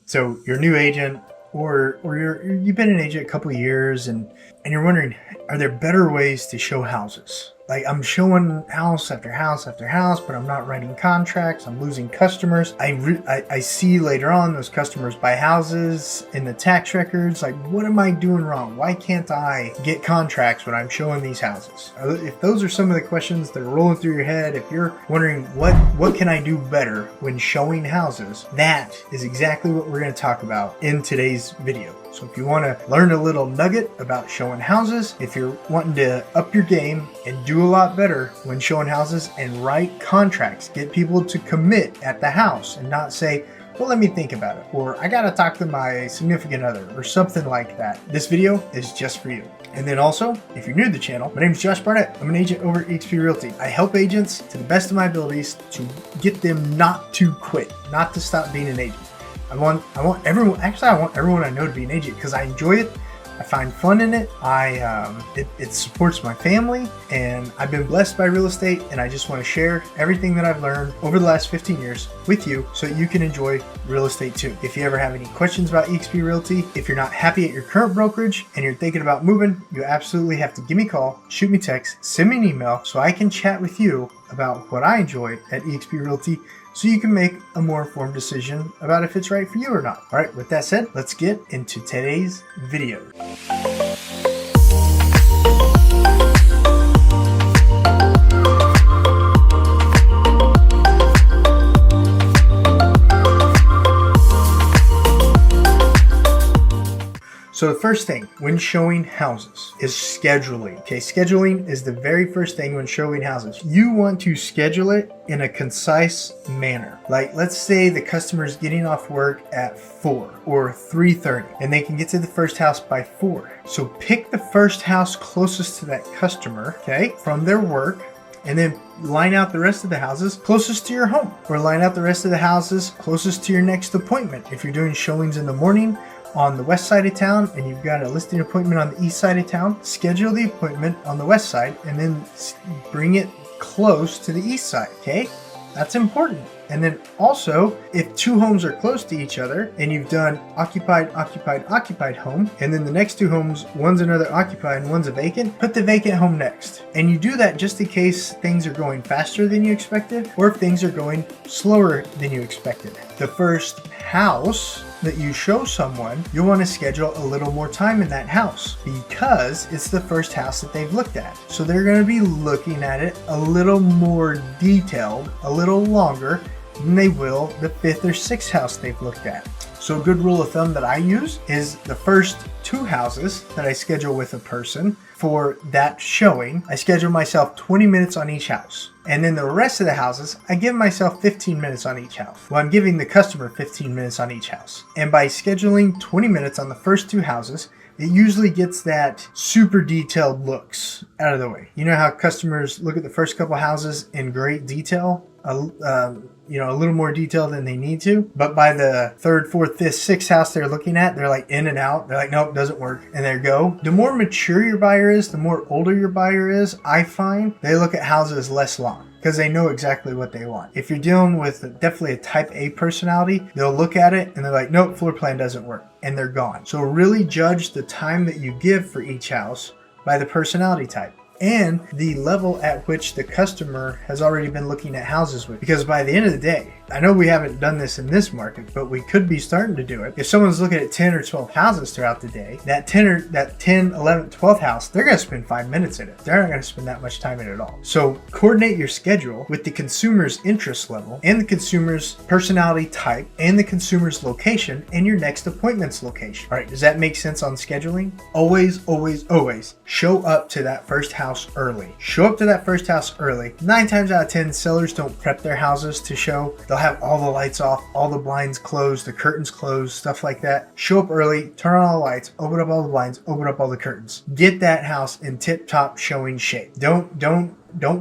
So you're a new agent, or you've been an agent a couple of years, and you're wondering, are there better ways to show houses? Like, I'm showing house after house after house, but I'm not writing contracts. I'm losing customers. I see later on those customers buy houses in the tax records. Like, what am I doing wrong? Why can't I get contracts when I'm showing these houses? If those are some of the questions that are rolling through your head, if you're wondering what can I do better when showing houses, that is exactly what we're going to talk about in today's video. So if you want to learn a little nugget about showing houses, if you're wanting to up your game and do a lot better when showing houses and write contracts, get people to commit at the house and not say, well, let me think about it, or I got to talk to my significant other, or something like that, this video is just for you. And then also, if you're new to the channel, my name is Josh Barnett. I'm an agent over at eXp Realty. I help agents to the best of my abilities to get them not to quit, not to stop being an agent. I want everyone I know to be an agent because I enjoy it. I find fun in it. It supports my family, and I've been blessed by real estate, and I just want to share everything that I've learned over the last 15 years with you so that you can enjoy real estate too. If you ever have any questions about eXp Realty, if you're not happy at your current brokerage and you're thinking about moving, you absolutely have to give me a call, shoot me a text, send me an email so I can chat with you about what I enjoy at eXp Realty, so you can make a more informed decision about if it's right for you or not. All right, with that said, let's get into today's video. So the first thing when showing houses is scheduling. Okay, scheduling is the very first thing when showing houses. You want to schedule it in a concise manner. Like, let's say the customer is getting off work at 4 or 3:30 and they can get to the first house by 4. So pick the first house closest to that customer, okay, from their work, and then line out the rest of the houses closest to your home, or line out the rest of the houses closest to your next appointment. If you're doing showings in the morning on the west side of town and you've got a listing appointment on the east side of town, schedule the appointment on the west side and then bring it close to the east side, okay? That's important. And then also, if two homes are close to each other and you've done occupied, occupied, occupied home, and then the next two homes, one's another occupied and one's a vacant, put the vacant home next. And you do that just in case things are going faster than you expected, or if things are going slower than you expected. The first house that you show someone, you'll want to schedule a little more time in that house because it's the first house that they've looked at. So they're going to be looking at it a little more detailed, a little longer than they will the fifth or sixth house they've looked at. So a good rule of thumb that I use is the first two houses that I schedule with a person for that showing, I schedule myself 20 minutes on each house. And then the rest of the houses, I give myself 15 minutes on each house. Well, I'm giving the customer 15 minutes on each house. And by scheduling 20 minutes on the first two houses, it usually gets that super detailed looks out of the way. You know how customers look at the first couple houses in great detail? A little more detail than they need to. But by the third, fourth, fifth, sixth house they're looking at, they're like in and out. They're like, nope, doesn't work. And they go. The more mature your buyer is, the more older your buyer is, I find they look at houses less long because they know exactly what they want. If you're dealing with definitely a type A personality, they'll look at it and they're like, nope, floor plan doesn't work. And they're gone. So really judge the time that you give for each house by the personality type and the level at which the customer has already been looking at houses with. Because by the end of the day, I know we haven't done this in this market, but we could be starting to do it. If someone's looking at 10 or 12 houses throughout the day, that 10, 11, 12th house, they're going to spend 5 minutes in it. They're not going to spend that much time in it at all. So coordinate your schedule with the consumer's interest level and the consumer's personality type and the consumer's location and your next appointment's location. All right, does that make sense on scheduling? Always, always, always show up to that first house early. Show up to that first house early. 9 times out of 10, sellers don't prep their houses to show. They'll have all the lights off, all the blinds closed, the curtains closed, stuff like that. Show up early, turn on all the lights, open up all the blinds, open up all the curtains. Get that house in tip-top showing shape. Don't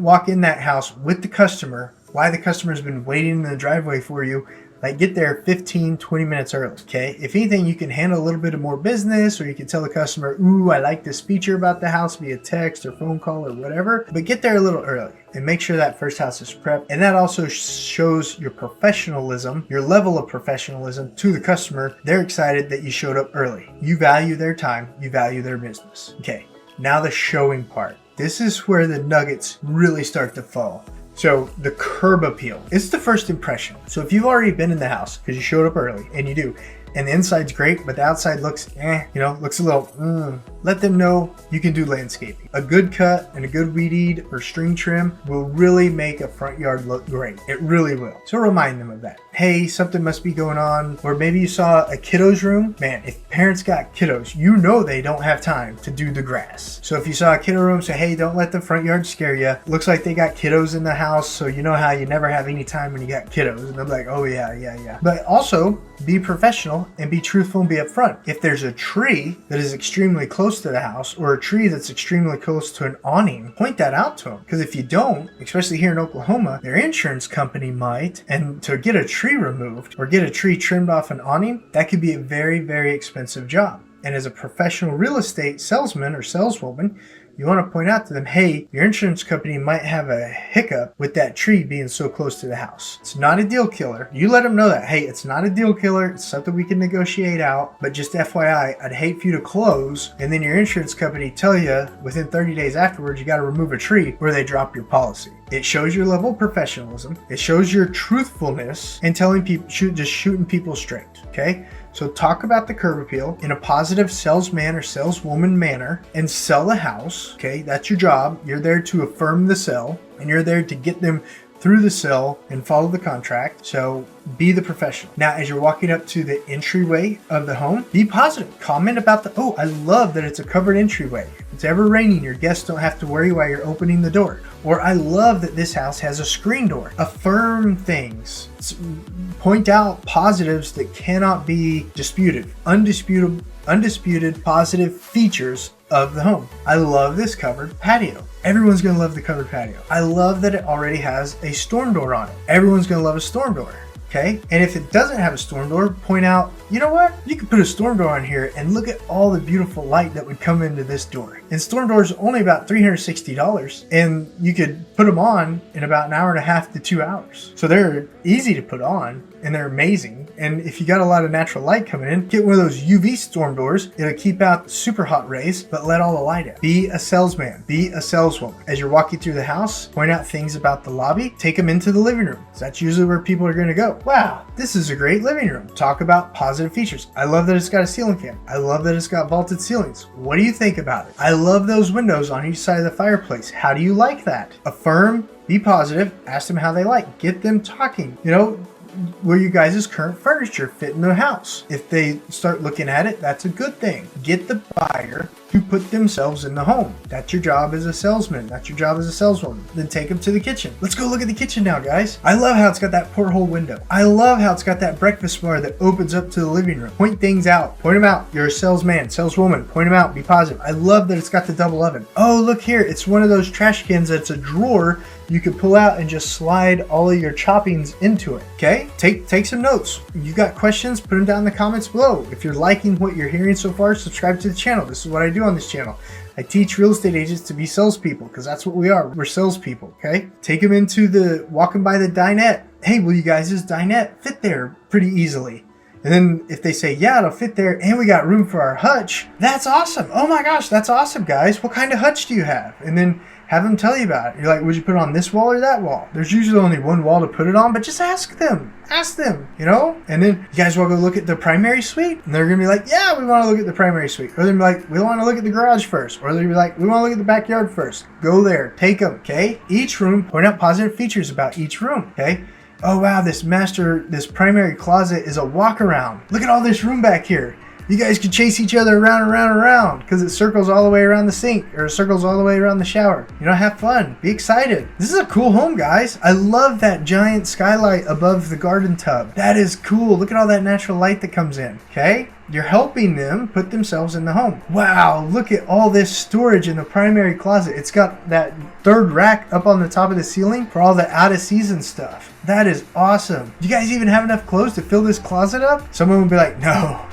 walk in that house with the customer while the customer's been waiting in the driveway for you Like get there 15, 20 minutes early, okay? If anything, you can handle a little bit of more business, or you can tell the customer, ooh, I like this feature about the house via text or phone call or whatever, but get there a little early and make sure that first house is prepped. And that also shows your professionalism, your level of professionalism to the customer. They're excited that you showed up early. You value their time, you value their business. Okay, now the showing part. This is where the nuggets really start to fall. So the curb appeal, it's the first impression. So if you've already been in the house because you showed up early, and you do, and the inside's great, but the outside looks, looks a little, let them know you can do landscaping. A good cut and a good weed eat or string trim will really make a front yard look great. It really will. So remind them of that. Hey, something must be going on. Or maybe you saw a kiddos room. Man, if parents got kiddos, you know they don't have time to do the grass. So if you saw a kiddo room, say, hey, don't let the front yard scare you. Looks like they got kiddos in the house, so you know how you never have any time when you got kiddos. And they're like, oh yeah. But also be professional and be truthful and be upfront. If there's a tree that is extremely close to the house, or a tree that's extremely close to an awning, point that out to them. Because if you don't, especially here in Oklahoma, their insurance company might, and to get a tree removed or get a tree trimmed off an awning, that could be a very, very expensive job. And as a professional real estate salesman or saleswoman, you want to point out to them, hey, your insurance company might have a hiccup with that tree being so close to the house. It's not a deal killer. You let them know that, hey, it's not a deal killer. It's something we can negotiate out. But just FYI, I'd hate for you to close and then your insurance company tell you within 30 days afterwards, you got to remove a tree where they drop your policy. It shows your level of professionalism. It shows your truthfulness and telling people, just shooting people straight, okay? So talk about the curb appeal in a positive salesman or saleswoman manner and sell the house, okay? That's your job. You're there to affirm the sell, and you're there to get them through the sell and follow the contract. So be the professional. Now, as you're walking up to the entryway of the home, be positive. Comment about oh, I love that it's a covered entryway. If it's ever raining, your guests don't have to worry while you're opening the door. Or I love that this house has a screen door. Affirm things. Point out positives that cannot be disputed. Undisputed positive features of the home. I love this covered patio. Everyone's gonna love the covered patio. I love that it already has a storm door on it. Everyone's gonna love a storm door. Okay, and if it doesn't have a storm door, point out, you know what? You could put a storm door on here and look at all the beautiful light that would come into this door. And storm doors are only about $360, and you could put them on in about an hour and a half to 2 hours. So they're easy to put on, and they're amazing. And if you got a lot of natural light coming in, get one of those UV storm doors. It'll keep out the super hot rays, but let all the light in. Be a salesman. Be a saleswoman. As you're walking through the house, point out things about the lobby. Take them into the living room. That's usually where people are going to go. Wow, this is a great living room. Talk about positive features. I love that it's got a ceiling fan. I love that it's got vaulted ceilings. What do you think about it? I love those windows on each side of the fireplace. How do you like that? Affirm, be positive, ask them how they like. Get them talking. Will you guys' current furniture fit in the house? If they start looking at it, that's a good thing. Get the buyer to put themselves in the home. That's your job as a salesman. That's your job as a saleswoman. Then take them to the kitchen. Let's go look at the kitchen now, guys. I love how it's got that porthole window. I love how it's got that breakfast bar that opens up to the living room. Point things out. Point them out. You're a salesman, saleswoman. Point them out. Be positive. I love that it's got the double oven. Oh, look here. It's one of those trash cans that's a drawer you could pull out and just slide all of your choppings into it. Okay? Take some notes. You got questions? Put them down in the comments below. If you're liking what you're hearing so far, subscribe to the channel. This is what I do on this channel. I teach real estate agents to be salespeople, because that's what we are. We're salespeople, okay? Take them into walking by the dinette. Hey, will you guys' dinette fit there pretty easily? And then if they say, yeah, it'll fit there, and we got room for our hutch, that's awesome. Oh my gosh, that's awesome, guys. What kind of hutch do you have? And then have them tell you about it. You're like, would you put it on this wall or that wall? There's usually only one wall to put it on, but just ask them. Ask them, And then you guys want to go look at the primary suite? And they're going to be like, yeah, we want to look at the primary suite. Or they're going to be like, we want to look at the garage first. Or they're going to be like, we want to look at the backyard first. Go there. Take them, okay? Each room, point out positive features about each room, okay? Oh, wow, this primary closet is a walk around. Look at all this room back here. You guys could chase each other around and around and around because it circles all the way around the sink or it circles all the way around the shower. You know, have fun. Be excited. This is a cool home, guys. I love that giant skylight above the garden tub. That is cool. Look at all that natural light that comes in. Okay? You're helping them put themselves in the home. Wow, look at all this storage in the primary closet. It's got that third rack up on the top of the ceiling for all the out of season stuff. That is awesome. Do you guys even have enough clothes to fill this closet up? Someone would be like, no.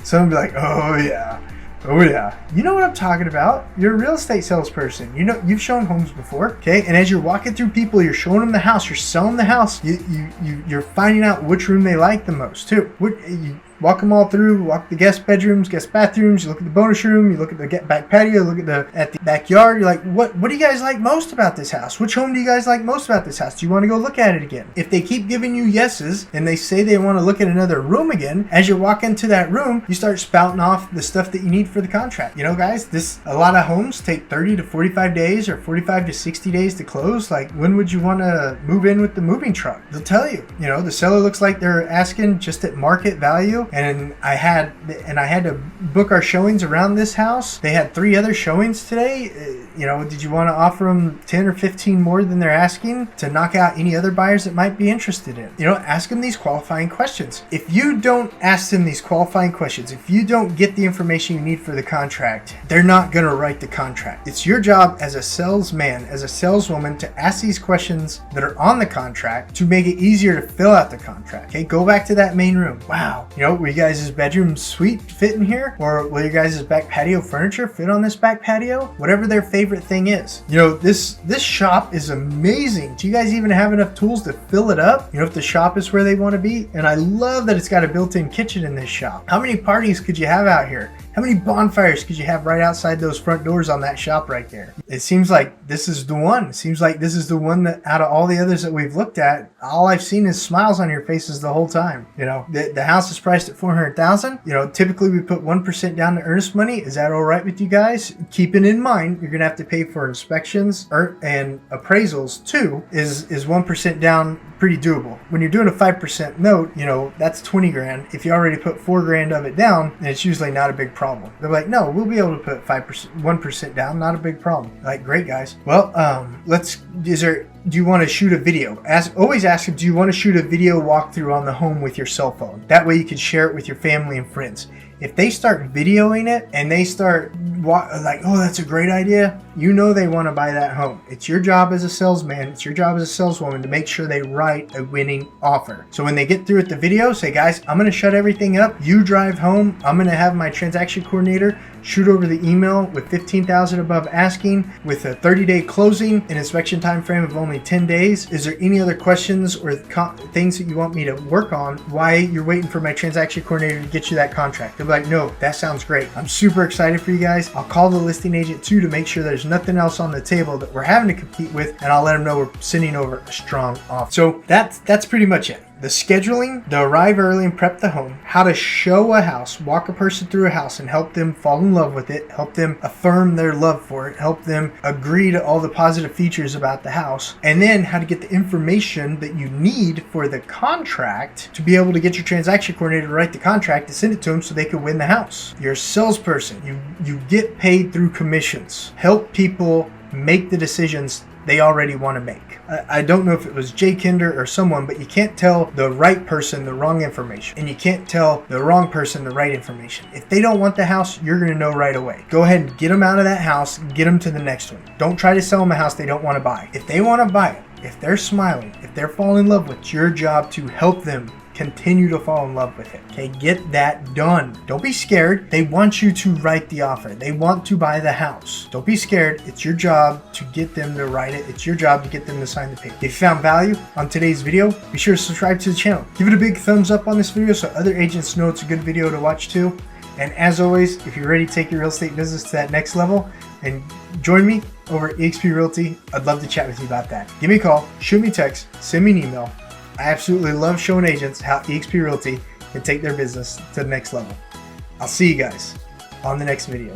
Someone would be like, oh yeah. Oh yeah. You know what I'm talking about. You're a real estate salesperson. You know, you've shown homes before, okay? And as you're walking through people, you're showing them the house, you're selling the house, you're finding out which room they like the most too. You walk them all through, walk the guest bedrooms, guest bathrooms, you look at the bonus room, you look at the back patio, look at the backyard. You're like, what do you guys like most about this house? Which home do you guys like most about this house? Do you want to go look at it again? If they keep giving you yeses and they say they want to look at another room again, as you walk into that room, you start spouting off the stuff that you need for the contract. You know, guys, a lot of homes take 30 to 45 days or 45 to 60 days to close. Like, when would you want to move in with the moving truck? They'll tell you. You know, the seller looks like they're asking just at market value. And I had to book our showings around this house. They had 3 other showings today. You know, did you want to offer them 10 or 15 more than they're asking to knock out any other buyers that might be interested in? You know, ask them these qualifying questions. If you don't ask them these qualifying questions, if you don't get the information you need for the contract, they're not going to write the contract. It's your job as a salesman, as a saleswoman, to ask these questions that are on the contract to make it easier to fill out the contract. Okay, go back to that main room. Wow, you know, were you guys' bedroom suite fit in here? Or will your guys' back patio furniture fit on this back patio? Whatever their favorite thing is. You know, this shop is amazing. Do you guys even have enough tools to fill it up? You know, if the shop is where they want to be. And I love that it's got a built-in kitchen in this shop. How many parties could you have out here? How many bonfires could you have right outside those front doors on that shop right there? It seems like this is the one. It seems like this is the one that out of all the others that we've looked at, all I've seen is smiles on your faces the whole time. You know, the house is priced at $400,000. You know, typically we put 1% down to earnest money. Is that all right with you guys? Keeping in mind, you're going to have to pay for inspections and appraisals too. Is 1% down pretty doable? When you're doing a 5% note, you know, that's 20 grand. If you already put 4 grand of it down, then it's usually not a big problem. They're like, no, we'll be able to put 1% down, not a big problem. Like, great, guys. Well, do you want to shoot a video? Always ask them, do you want to shoot a video walkthrough on the home with your cell phone? That way you can share it with your family and friends. If they start videoing it and they start like, oh, that's a great idea, you know they want to buy that home. It's your job as a salesman, it's your job as a saleswoman to make sure they write a winning offer. So when they get through with the video, say, guys, I'm going to shut everything up. You drive home. I'm going to have my transaction coordinator shoot over the email with $15,000 above asking, with a 30-day closing, an inspection time frame of only 10 days. Is there any other questions or things that you want me to work on while you're waiting for my transaction coordinator to get you that contract? They'll be like, no, that sounds great. I'm super excited for you guys. I'll call the listing agent too to make sure there's nothing else on the table that we're having to compete with, and I'll let them know we're sending over a strong offer. So that's pretty much it. The scheduling, the arrive early and prep the home, how to show a house, walk a person through a house and help them fall in love with it, help them affirm their love for it, help them agree to all the positive features about the house, and then how to get the information that you need for the contract to be able to get your transaction coordinator to write the contract to send it to them so they can win the house. You're a salesperson. You get paid through commissions. Help people make the decisions they already want to make. I don't know if it was Jay Kinder or someone, but you can't tell the right person the wrong information, and you can't tell the wrong person the right information. If they don't want the house, you're going to know right away. Go ahead and get them out of that house, get them to the next one. Don't try to sell them a house they don't want to buy. If they want to buy it, if they're smiling, if they're falling in love with it, it's your job to help them continue to fall in love with it. Okay, get that done. Don't be scared. They want you to write the offer. They want to buy the house. Don't be scared. It's your job to get them to write it. It's your job to get them to sign the paper. If you found value on today's video, be sure to subscribe to the channel. Give it a big thumbs up on this video so other agents know it's a good video to watch too. And as always, if you're ready to take your real estate business to that next level and join me over at eXp Realty, I'd love to chat with you about that. Give me a call, shoot me a text, send me an email. I absolutely love showing agents how eXp Realty can take their business to the next level. I'll see you guys on the next video.